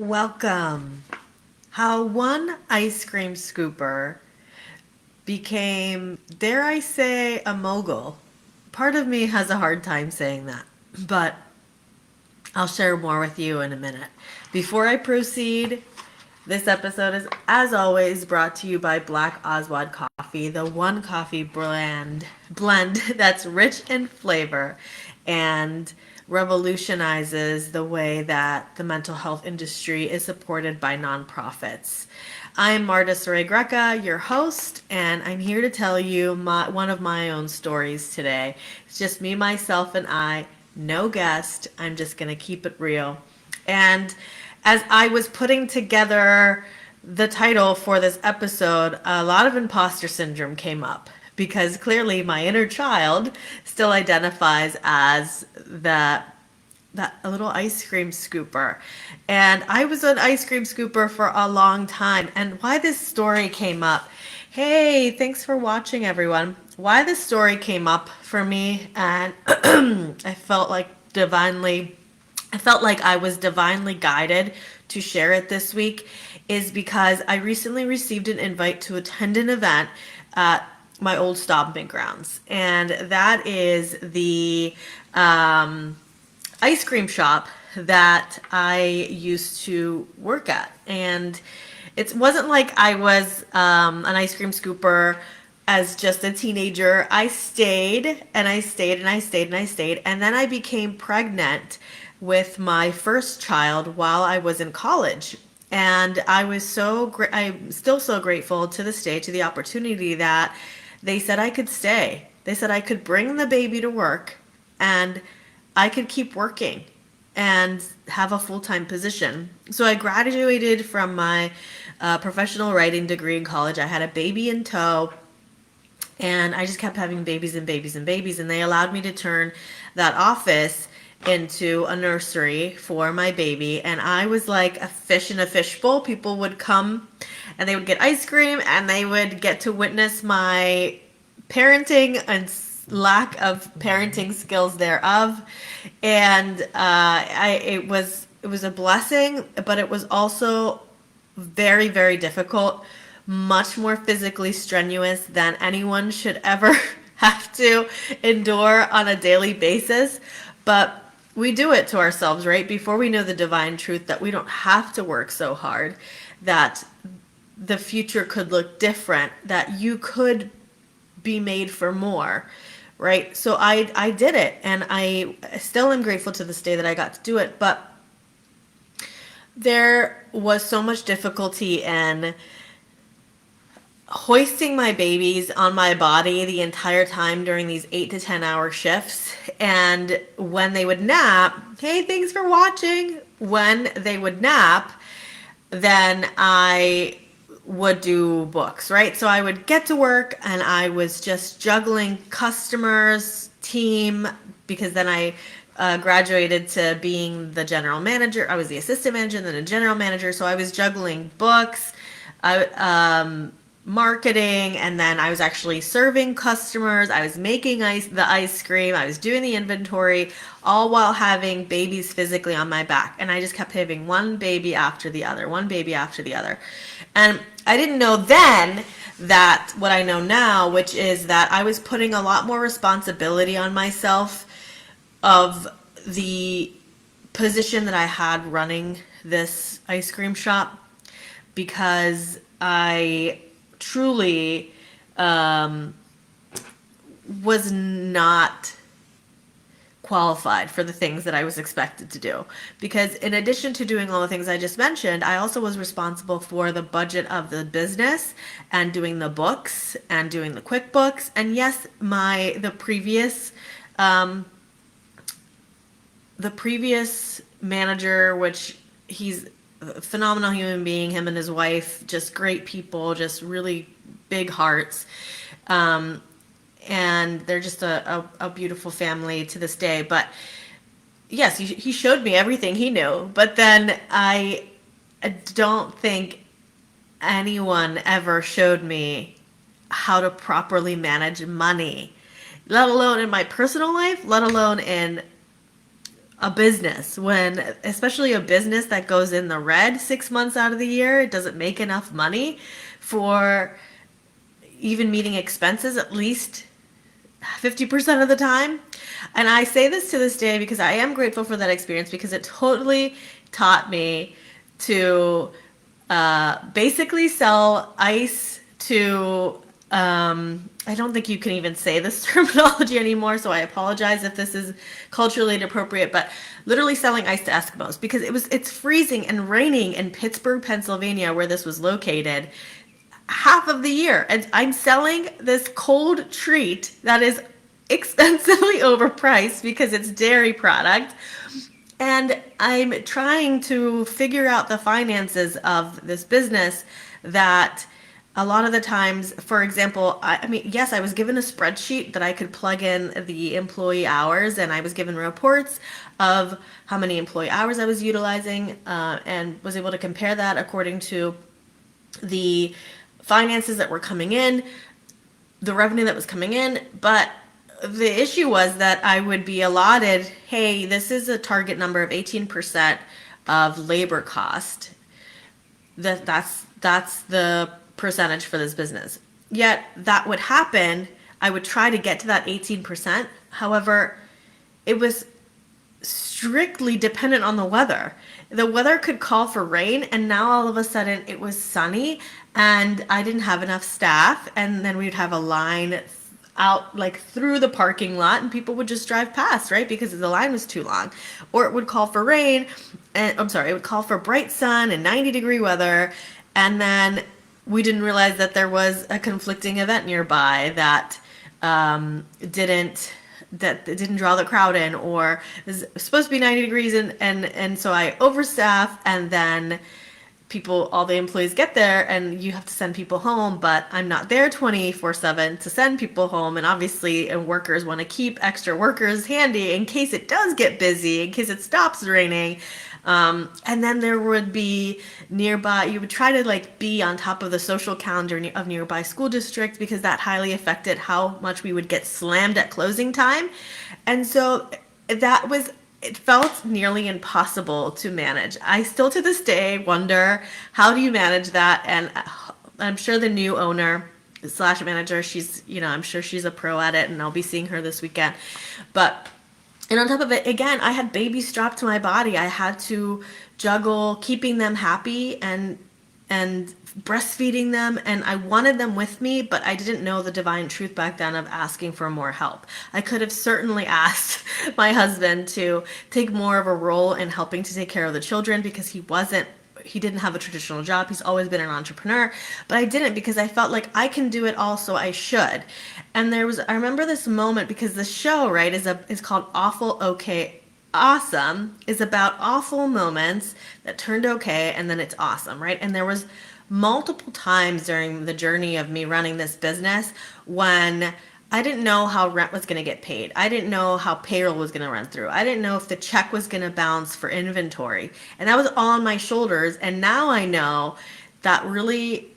Welcome. How one ice cream scooper became, dare I say, a mogul. Part of me has a hard time saying that, but I'll share more with you in a minute. Before I proceed, this episode is, as always, brought to you by Black Aswad Coffee, the one coffee blend that's rich in flavor and revolutionizes the way that the mental health industry is supported by nonprofits. I'm Marta Saray Greca, your host, and I'm here to tell you one of my own stories today. It's just me, myself, and I. No guest. I'm just going to keep it real. And as I was putting together the title for this episode, a lot of imposter syndrome came up because clearly my inner child still identifies as that a little ice cream scooper. And I was an ice cream scooper for a long time. And why this story came up. Hey, thanks for watching, everyone. Why this story came up for me, and I felt like I was divinely guided to share it this week, is because I recently received an invite to attend an event at my old stomping grounds. And that is the ice cream shop that I used to work at. And it wasn't like I was an ice cream scooper as just a teenager. I stayed and I stayed and I stayed and I stayed. And then I became pregnant with my first child while I was in college. And I'm still so grateful to this day to the opportunity that they said I could stay. They said I could bring the baby to work and I could keep working and have a full-time position. So I graduated from my professional writing degree in college. I had a baby in tow, and I just kept having babies and babies and babies. And they allowed me to turn that office into a nursery for my baby. And I was like a fish in a fishbowl. People would come and they would get ice cream and they would get to witness my parenting and lack of parenting skills thereof. And it was a blessing, but it was also very, very difficult, much more physically strenuous than anyone should ever have to endure on a daily basis. But we do it to ourselves, right? Before we know the divine truth that we don't have to work so hard, that the future could look different, that you could be made for more, right? So I did it, and I still am grateful to this day that I got to do it. But there was so much difficulty in hoisting my babies on my body the entire time during these 8 to 10 hour shifts. And when they would nap, hey, thanks for watching. When they would nap, then I would do books, right? So I would get to work and I was just juggling customers, team, because then I graduated to being the general manager. I was the assistant manager and then a general manager. So I was juggling books, marketing, and then I was actually serving customers. I was making the ice cream. I was doing the inventory, all while having babies physically on my back. And I just kept having one baby after the other, one baby after the other. And I didn't know then that what I know now, which is that I was putting a lot more responsibility on myself of the position that I had running this ice cream shop, because I truly was not qualified for the things that I was expected to do. Because in addition to doing all the things I just mentioned, I also was responsible for the budget of the business and doing the books and doing the QuickBooks. And yes, the previous manager, which he's a phenomenal human being, him and his wife, just great people, just really big hearts. And they're just a beautiful family to this day. But yes, he showed me everything he knew. But then I don't think anyone ever showed me how to properly manage money, let alone in my personal life, let alone in a business when, especially a business that goes in the red 6 months out of the year, it doesn't make enough money for even meeting expenses at least 50% of the time. And I say this to this day because I am grateful for that experience, because it totally taught me to basically sell ice to, I don't think you can even say this terminology anymore, so I apologize if this is culturally inappropriate, but literally selling ice to Eskimos, because it's freezing and raining in Pittsburgh, Pennsylvania, where this was located, half of the year. And I'm selling this cold treat that is expensively overpriced because it's dairy product. And I'm trying to figure out the finances of this business that a lot of the times, for example, I mean, yes, I was given a spreadsheet that I could plug in the employee hours, and I was given reports of how many employee hours I was utilizing, and was able to compare that according to the finances that were coming in, the revenue that was coming in. But the issue was that I would be allotted, hey, this is a target number of 18% of labor cost. That's the percentage for this business. Yet that would happen. I would try to get to that 18%. However, it was strictly dependent on the weather. The weather could call for rain, and now all of a sudden it was sunny and I didn't have enough staff, and then we'd have a line out like through the parking lot and people would just drive past, right? Because the line was too long. Or it would call for rain, and it would call for bright sun and 90-degree weather, and then we didn't realize that there was a conflicting event nearby that didn't draw the crowd in, or is supposed to be 90 degrees, and so I overstaff, and then all the employees get there and you have to send people home, but I'm not there 24/7 to send people home. And obviously workers want to keep extra workers handy in case it does get busy, in case it stops raining. And then there would be nearby, you would try to like be on top of the social calendar of nearby school districts, because that highly affected how much we would get slammed at closing time. And so it felt nearly impossible to manage. I still to this day wonder, how do you manage that? And I'm sure the new owner slash manager, I'm sure she's a pro at it, and I'll be seeing her this weekend. And on top of it, again, I had babies strapped to my body. I had to juggle keeping them happy and breastfeeding them, and I wanted them with me, but I didn't know the divine truth back then of asking for more help. I could have certainly asked my husband to take more of a role in helping to take care of the children, because he didn't have a traditional job. He's always been an entrepreneur, but I didn't, because I felt like I can do it all, so I should. And I remember this moment, because the show, right, is called Awful Okay Awesome, is about awful moments that turned okay, and then it's awesome, right? And there was multiple times during the journey of me running this business when I didn't know how rent was going to get paid. I didn't know how payroll was going to run through. I didn't know if the check was going to bounce for inventory. And that was all on my shoulders. And now I know that really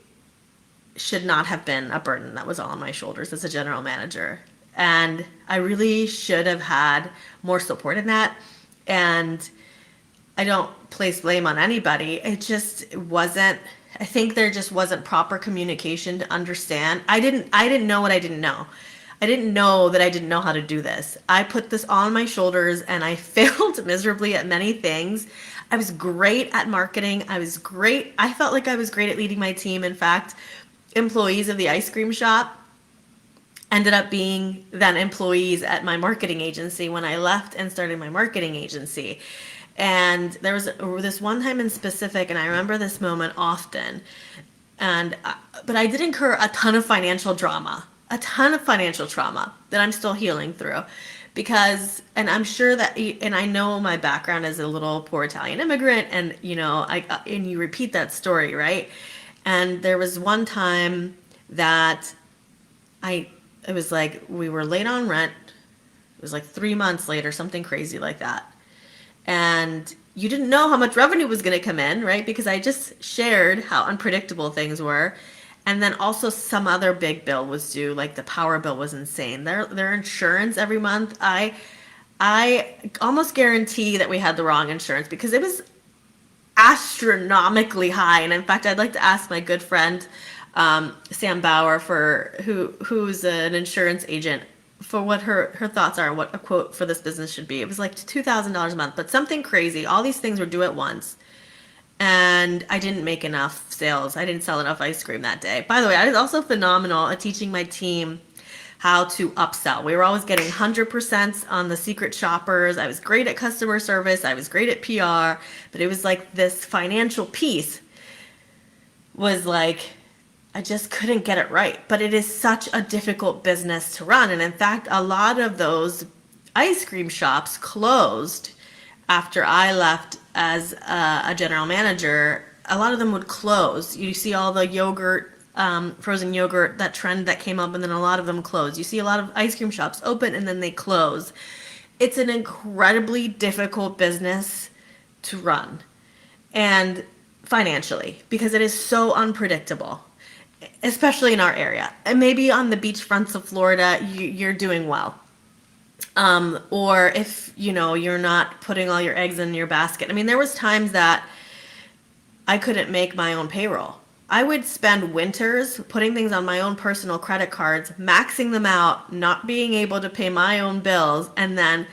should not have been a burden that was all on my shoulders as a general manager. And I really should have had more support in that. And I don't place blame on anybody. It just wasn't, I think there just wasn't proper communication to understand. I didn't know what I didn't know. I didn't know that I didn't know how to do this. I put this all on my shoulders, and I failed miserably at many things. I was great at marketing. I felt like I was great at leading my team. In fact, employees of the ice cream shop ended up being then employees at my marketing agency when I left and started my marketing agency. And there was this one time in specific, and I remember this moment often, but I did incur a ton of financial trauma that I'm still healing through, because, and I'm sure that, and I know my background as a little poor Italian immigrant, and and you repeat that story, right? And there was one time that it was like we were late on rent. It was like 3 months late or something crazy like that. And you didn't know how much revenue was going to come in, right? Because I just shared how unpredictable things were. And then also some other big bill was due, like the power bill was insane. Their insurance every month, I I almost guarantee that we had the wrong insurance because it was astronomically high. And in fact, I'd like to ask my good friend Sam Bauer, who's an insurance agent, for what her thoughts are, what a quote for this business should be. It was like $2,000 a month, but something crazy. All these things were due at once, and I didn't make enough sales. I didn't sell enough ice cream that day. By the way, I was also phenomenal at teaching my team how to upsell. We were always getting 100% on the secret shoppers. I was great at customer service. I was great at PR, but it was like this financial piece was like, I just couldn't get it right. But it is such a difficult business to run. And in fact, a lot of those ice cream shops closed after I left as a general manager. A lot of them would close. You see all the yogurt, frozen yogurt, that trend that came up, and then a lot of them close. You see a lot of ice cream shops open and then they close. It's an incredibly difficult business to run, and financially, because it is so unpredictable, especially in our area. And maybe on the beach fronts of Florida, you're doing well. Or if, you're not putting all your eggs in your basket. I mean, there was times that I couldn't make my own payroll. I would spend winters putting things on my own personal credit cards, maxing them out, not being able to pay my own bills, and then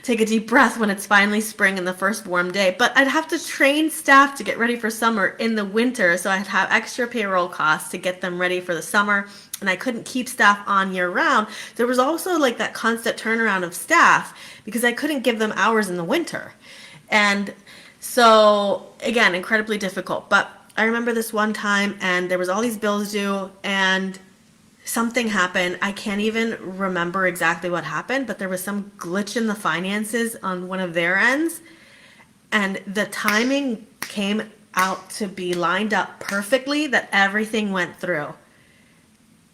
take a deep breath when it's finally spring and the first warm day. But I'd have to train staff to get ready for summer in the winter, so I'd have extra payroll costs to get them ready for the summer, and I couldn't keep staff on year round. There was also like that constant turnaround of staff because I couldn't give them hours in the winter. And so, again, incredibly difficult. But I remember this one time, and there was all these bills due, and something happened. I can't even remember exactly what happened, but there was some glitch in the finances on one of their ends, and the timing came out to be lined up perfectly that everything went through.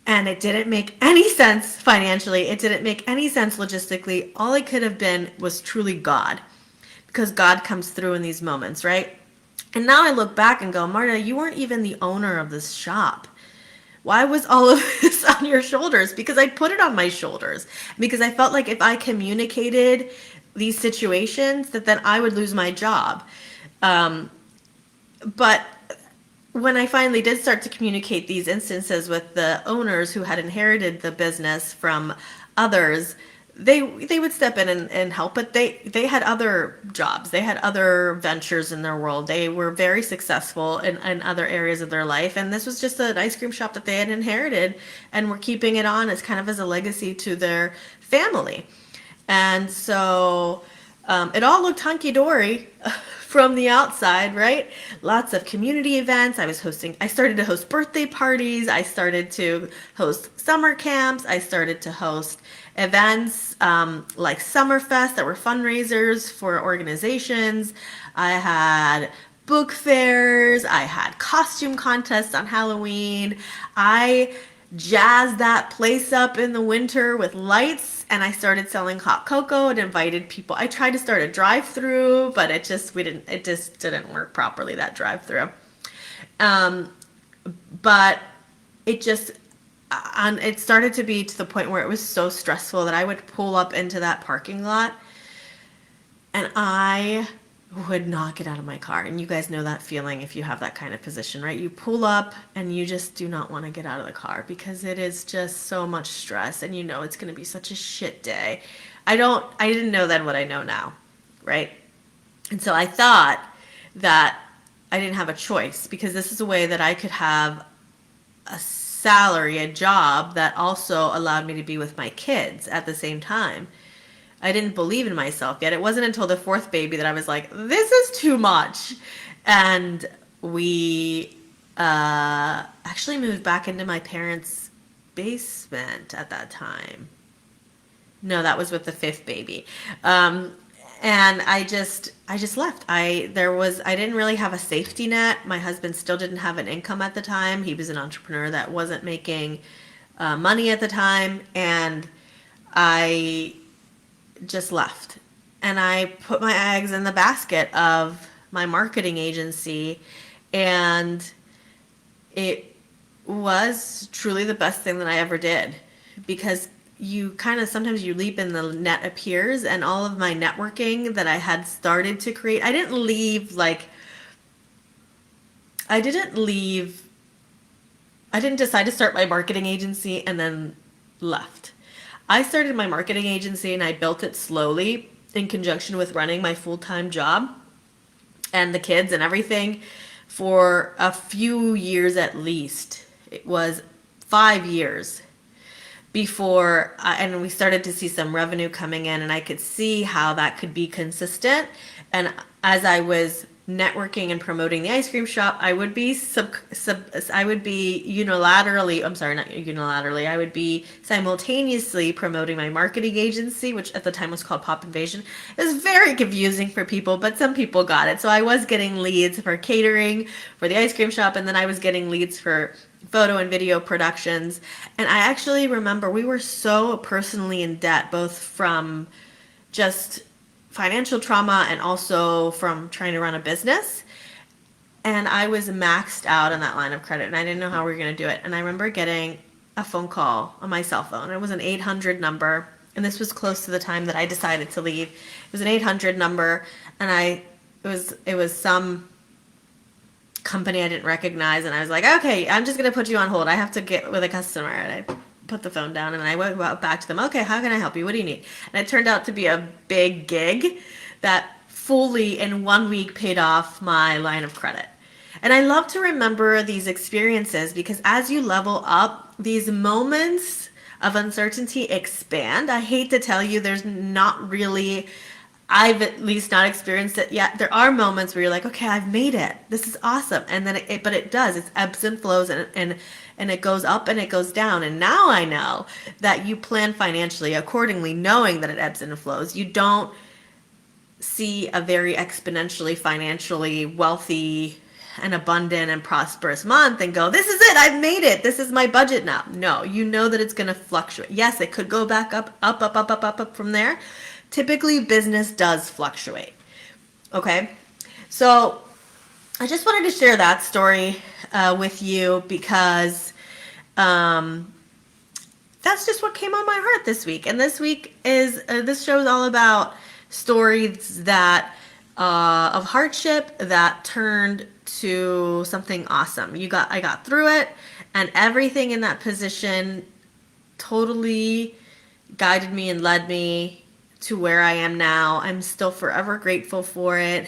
And it didn't make any sense financially. It didn't make any sense logistically. All it could have been was truly God, because God comes through in these moments, right? And now I look back and go, Marta, you weren't even the owner of this shop. Why was all of this on your shoulders? Because I put it on my shoulders. Because I felt like if I communicated these situations, that then I would lose my job. But when I finally did start to communicate these instances with the owners who had inherited the business from others, they would step in and help, but they had other jobs. They had other ventures in their world. They were very successful in other areas of their life. And this was just an ice cream shop that they had inherited and were keeping it on as kind of as a legacy to their family. And so it all looked hunky-dory from the outside, right? Lots of community events. I started to host birthday parties. I started to host summer camps. I started to host events like Summerfest that were fundraisers for organizations. I had book fairs. I had costume contests on Halloween. I jazzed that place up in the winter with lights, and I started selling hot cocoa and invited people. I tried to start a drive-through, but it just didn't work properly, that drive-through. But it started to be to the point where it was so stressful that I would pull up into that parking lot and I would not get out of my car. And you guys know that feeling if you have that kind of position, right? You pull up and you just do not want to get out of the car because it is just so much stress, and it's going to be such a shit day. I didn't know then what I know now, right? And so I thought that I didn't have a choice because this is a way that I could have a salary, a job that also allowed me to be with my kids at the same time. I didn't believe in myself yet. It wasn't until the fourth baby that I was like, this is too much. And we actually moved back into my parents' basement at that time. No, that was with the fifth baby. And I just left. I didn't really have a safety net. My husband still didn't have an income at the time. He was an entrepreneur that wasn't making money at the time. And I just left, and I put my eggs in the basket of my marketing agency, and it was truly the best thing that I ever did, because you kind of sometimes you leap and the net appears, and all of my networking that I had started to create, I didn't leave, I didn't decide to start my marketing agency and then left. I started my marketing agency and I built it slowly in conjunction with running my full-time job and the kids and everything for a few years at least. It was 5 years before, and we started to see some revenue coming in, and I could see how that could be consistent. And as I was networking and promoting the ice cream shop, I would be I would be unilaterally, I'm sorry, not unilaterally, I would be simultaneously promoting my marketing agency, which at the time was called Pop Invasion. It was very confusing for people, but some people got it. So I was getting leads for catering for the ice cream shop, and then I was getting leads for photo and video productions. And I actually remember we were so personally in debt, both from just financial trauma and also from trying to run a business. And I was maxed out on that line of credit, and I didn't know how we were going to do it. And I remember getting a phone call on my cell phone. It was an 800 number, and this was close to the time that I decided to leave. It was an 800 number, and it was some company I didn't recognize, and I was like, okay, I'm just going to put you on hold. I have to get with a customer. And I put the phone down, and I went back to them. Okay, how can I help you? What do you need? And it turned out to be a big gig that fully in 1 week paid off my line of credit. And I love to remember these experiences because as you level up, these moments of uncertainty expand. I hate to tell you, there's not really, I've at least not experienced it yet. There are moments where you're like, okay, I've made it. This is awesome. And then but it does. It's ebbs and flows, and it goes up and it goes down. And now I know that you plan financially accordingly, knowing that it ebbs and flows. You don't see a very exponentially financially wealthy and abundant and prosperous month and go, this is it. I've made it. This is my budget now. No, you know that it's going to fluctuate. Yes, it could go back up from there. Typically, business does fluctuate. Okay, so I just wanted to share that story with you because that's just what came on my heart this week. And this week is this show is all about stories that of hardship that turned to something awesome. I got through it, and everything in that position totally guided me and led me to where I am now. I'm still forever grateful for it.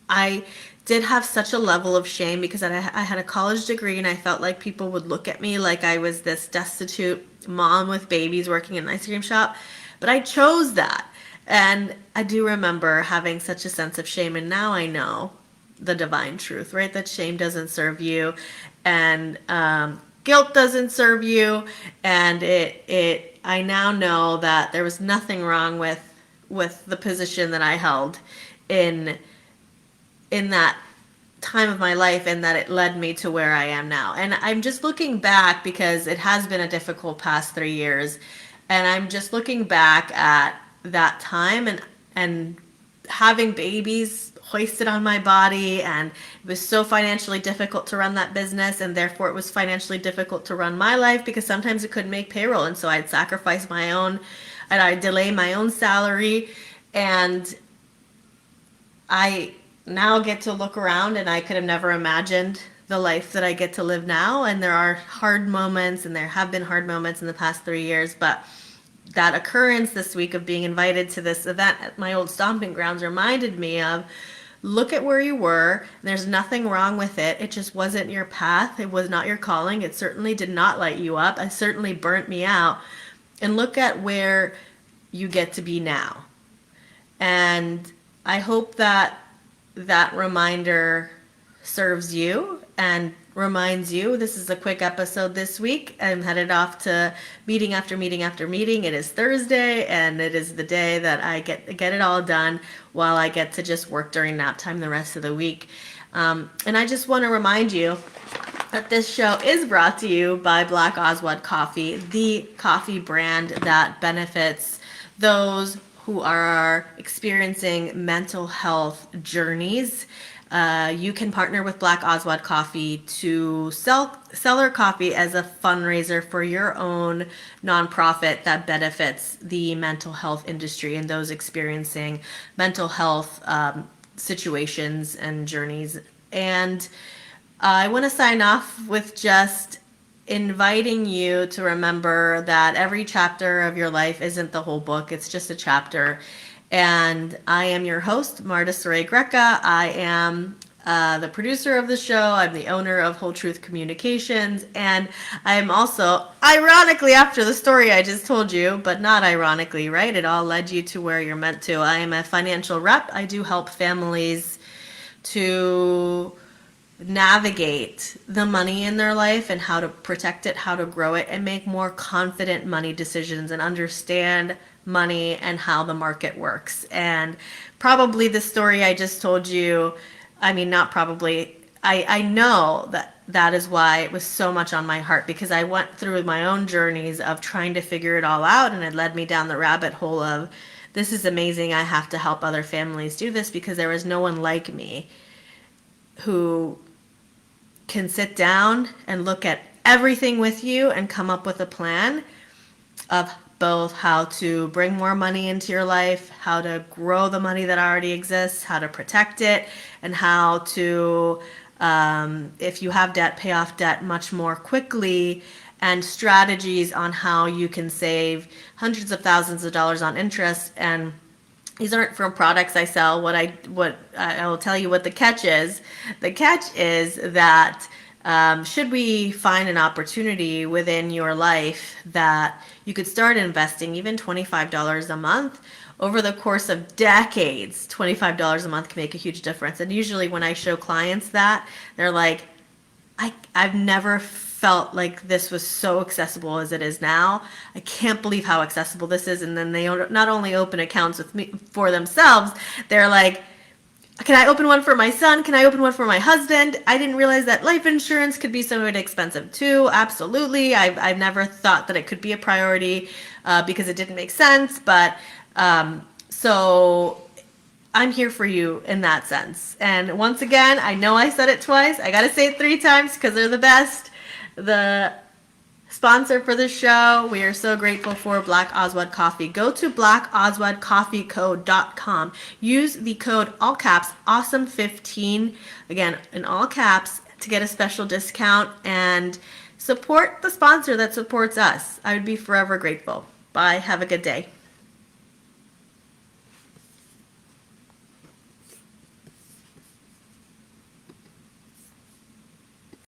I did have such a level of shame because I had a college degree, and I felt like people would look at me like I was this destitute mom with babies working in an ice cream shop. But I chose that. And I do remember having such a sense of shame, and now I know the divine truth, right? That shame doesn't serve you, and guilt doesn't serve you, and I now know that there was nothing wrong with the position that I held in that time of my life, and that it led me to where I am now. And I'm just looking back because it has been a difficult past 3 years, and I'm just looking back at that time and having babies hoisted on my body, and it was so financially difficult to run that business, and therefore it was financially difficult to run my life because sometimes it couldn't make payroll, and so I'd sacrifice my own, and I'd delay my own salary. And I now get to look around, and I could have never imagined the life that I get to live now. And there are hard moments, and there have been hard moments in the past 3 years, but that occurrence this week of being invited to this event at my old stomping grounds reminded me of, look at where you were. There's nothing wrong with it. It just wasn't your path. It was not your calling. It certainly did not light you up. It certainly burnt me out. And look at where you get to be now. And I hope that that reminder serves you and reminds you. This is a quick episode this week. I'm headed off to meeting after meeting after meeting. It is Thursday, and it is the day that I get it all done while I get to just work during nap time the rest of the week. And I just want to remind you that this show is brought to you by Black Aswad Coffee, the coffee brand that benefits those who are experiencing mental health journeys. you can partner with Black Aswad Coffee to sell their coffee as a fundraiser for your own nonprofit that benefits the mental health industry and those experiencing mental health situations and journeys. And I want to sign off with just inviting you to remember that every chapter of your life isn't the whole book, it's just a chapter. And I am your host, Marta Saray Greca. I am the producer of the show. I'm the owner of Whole Truth Communications. And I am also, ironically, after the story I just told you, but not ironically, right? It all led you to where you're meant to. I am a financial rep. I do help families to navigate the money in their life and how to protect it, how to grow it, and make more confident money decisions and understand money and how the market works. And probably the story I just told you, I mean, not probably, I know that is why it was so much on my heart, because I went through my own journeys of trying to figure it all out, and it led me down the rabbit hole of, this is amazing, I have to help other families do this, because there was no one like me who can sit down and look at everything with you and come up with a plan of both how to bring more money into your life, how to grow the money that already exists, how to protect it, and how to, if you have debt, pay off debt much more quickly, and strategies on how you can save hundreds of thousands of dollars on interest. And these aren't from products I sell. What I will tell you what the catch is. The catch is that should we find an opportunity within your life that you could start investing even $25 a month over the course of decades, $25 a month can make a huge difference. And usually when I show clients that, they're like, I've never felt like this was so accessible as it is now. I can't believe how accessible this is. And then they not only open accounts with me for themselves, they're like, can I open one for my son? Can I open one for my husband? I didn't realize that life insurance could be so expensive too. Absolutely. I've never thought that it could be a priority because it didn't make sense. But so I'm here for you in that sense. And once again, I know I said it twice. I got to say it 3 times because they're the best. The sponsor for the show, we are so grateful for Black Aswad Coffee. Go to blackaswadcoffeecode.com. Use the code, all caps, awesome15, again, in all caps, to get a special discount and support the sponsor that supports us. I would be forever grateful. Bye. Have a good day.